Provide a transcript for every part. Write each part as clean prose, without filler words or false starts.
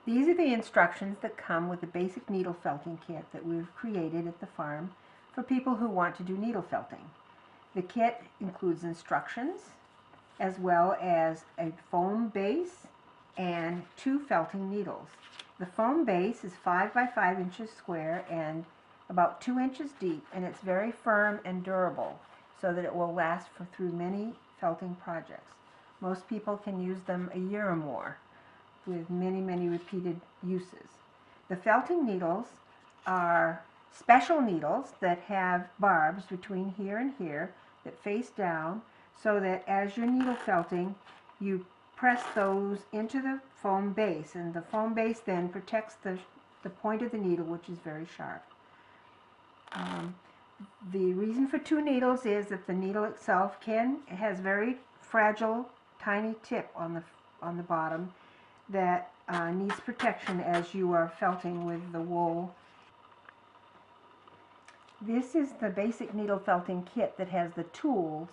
These are the instructions that come with the basic needle felting kit that we've created at the farm for people who want to do needle felting. The kit includes instructions as well as a foam base and 2 felting needles. The foam base is 5 by 5 inches square and about 2 inches deep, and it's very firm and durable so that it will last through many felting projects. Most people can use them a year or more with many repeated uses. The felting needles are special needles that have barbs between here and here that face down, so that as you're needle felting, you press those into the foam base, and the foam base then protects the point of the needle, which is very sharp. The reason for 2 needles is that the needle itself has very fragile, tiny tip on the bottom that needs protection as you are felting with the wool. This is the basic needle felting kit that has the tools,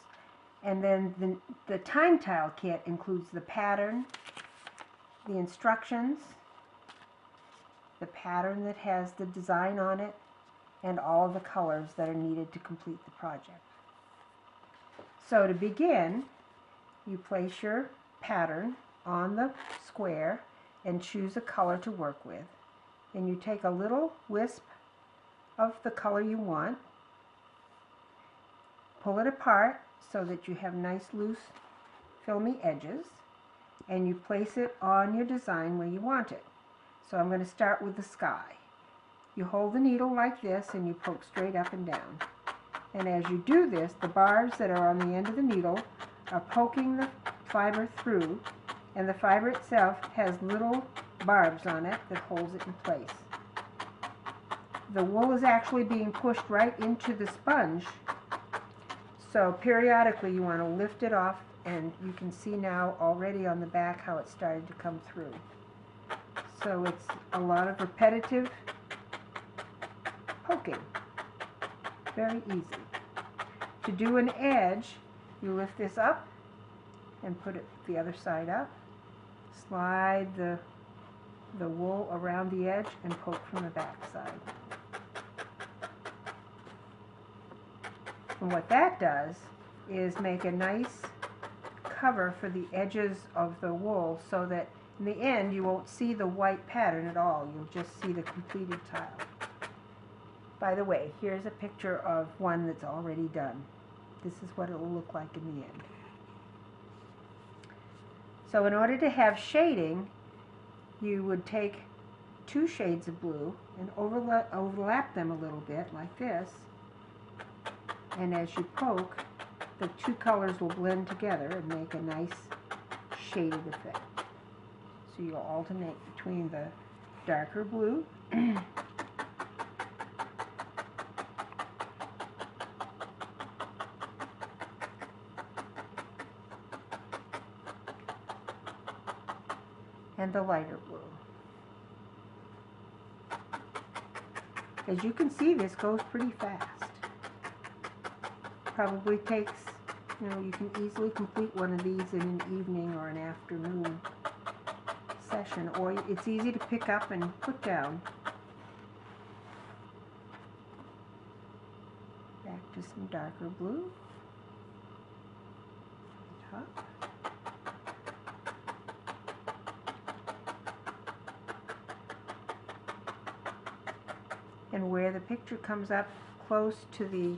and then the time tile kit includes the pattern, the instructions, the pattern that has the design on it, and all of the colors that are needed to complete the project. So to begin, you place your pattern on the square and choose a color to work with. And you take a little wisp of the color you want, pull it apart so that you have nice loose filmy edges, and you place it on your design where you want it. So I'm going to start with the sky. You hold the needle like this and you poke straight up and down. And as you do this, the barbs that are on the end of the needle are poking the fiber through, and the fiber itself has little barbs on it that holds it in place. The wool is actually being pushed right into the sponge, so periodically you want to lift it off, and you can see now already on the back how it started to come through. So it's a lot of repetitive poking. Very easy. To do an edge, you lift this up and put it the other side up. Slide the wool around the edge and poke from the back side. And what that does is make a nice cover for the edges of the wool, so that in the end you won't see the white pattern at all. You'll just see the completed tile. By the way, here's a picture of one that's already done. This is what it will look like in the end. So in order to have shading, you would take 2 shades of blue and overlap them a little bit like this. And as you poke, the 2 colors will blend together and make a nice shaded effect. So you'll alternate between the darker blue and the lighter blue. As you can see, this goes pretty fast. Probably takes, you can easily complete one of these in an evening or an afternoon session, or it's easy to pick up and put down. Back to some darker blue. Top. And where the picture comes up close to the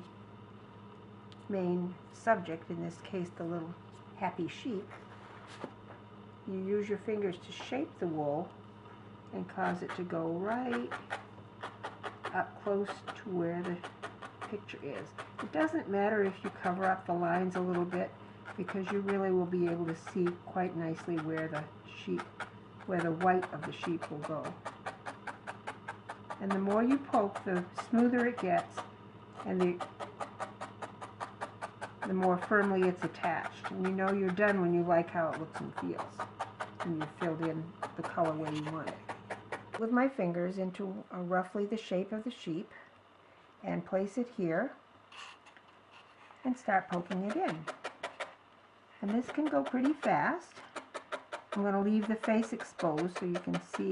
main subject, in this case the little happy sheep, you use your fingers to shape the wool and cause it to go right up close to where the picture is. It doesn't matter if you cover up the lines a little bit, because you really will be able to see quite nicely where the white of the sheep will go. And the more you poke, the smoother it gets, and the more firmly it's attached. And you know you're done when you like how it looks and feels, and you've filled in the color where you want it. With my fingers into roughly the shape of the sheep, and place it here, and start poking it in. And this can go pretty fast. I'm going to leave the face exposed so you can see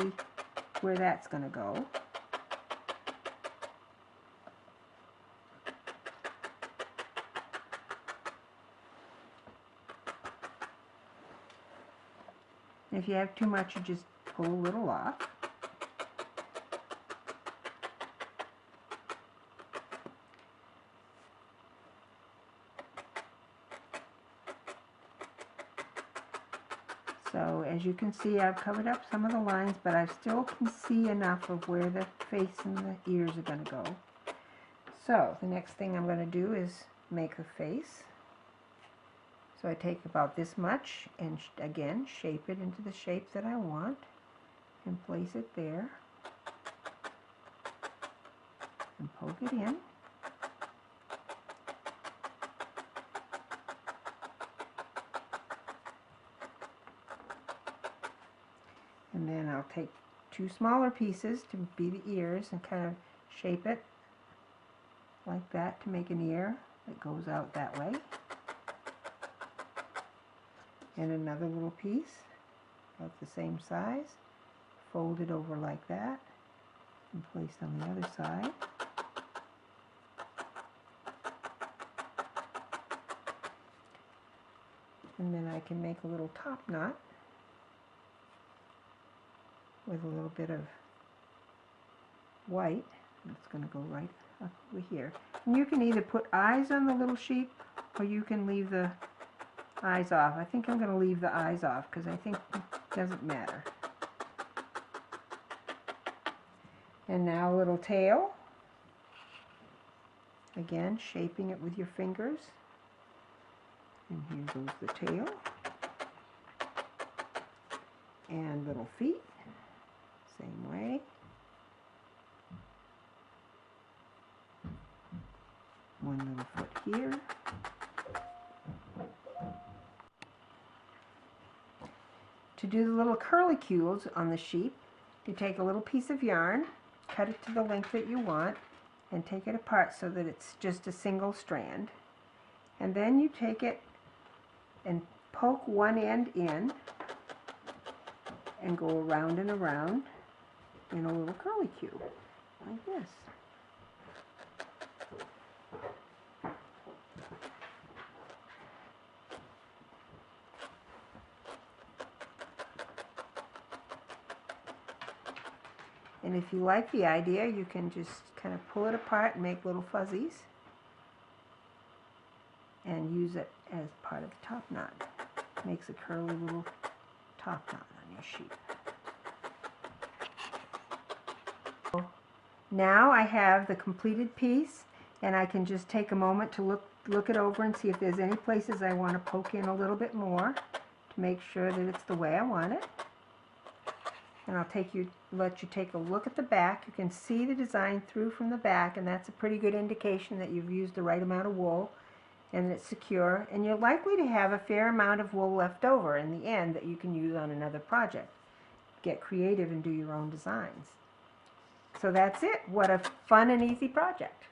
where that's going to go. If you have too much, you just pull a little off. So as you can see, I've covered up some of the lines, but I still can see enough of where the face and the ears are going to go. So the next thing I'm going to do is make the face. So I take about this much and again shape it into the shape that I want and place it there and poke it in. And then I'll take two smaller pieces to be the ears and kind of shape it like that to make an ear that goes out that way. And another little piece of the same size, fold it over like that and placed on the other side. And then I can make a little top knot with a little bit of white. It's going to go right up over here. And you can either put eyes on the little sheep or you can leave the eyes off. I think I'm going to leave the eyes off because I think it doesn't matter. And now a little tail. Again, shaping it with your fingers. And here goes the tail. And little feet. Same way. One little foot here. To do the little curlicues on the sheep, you take a little piece of yarn, cut it to the length that you want, and take it apart so that it's just a single strand. And then you take it and poke one end in and go around and around in a little curlicue, like this. And if you like the idea, you can just kind of pull it apart and make little fuzzies and use it as part of the top knot. Makes a curly little top knot on your sheep. Now I have the completed piece, and I can just take a moment to look it over and see if there's any places I want to poke in a little bit more to make sure that it's the way I want it. And I'll let you take a look at the back. You can see the design through from the back, and that's a pretty good indication that you've used the right amount of wool and it's secure. And you're likely to have a fair amount of wool left over in the end that you can use on another project. Get creative and do your own designs. So that's it. What a fun and easy project.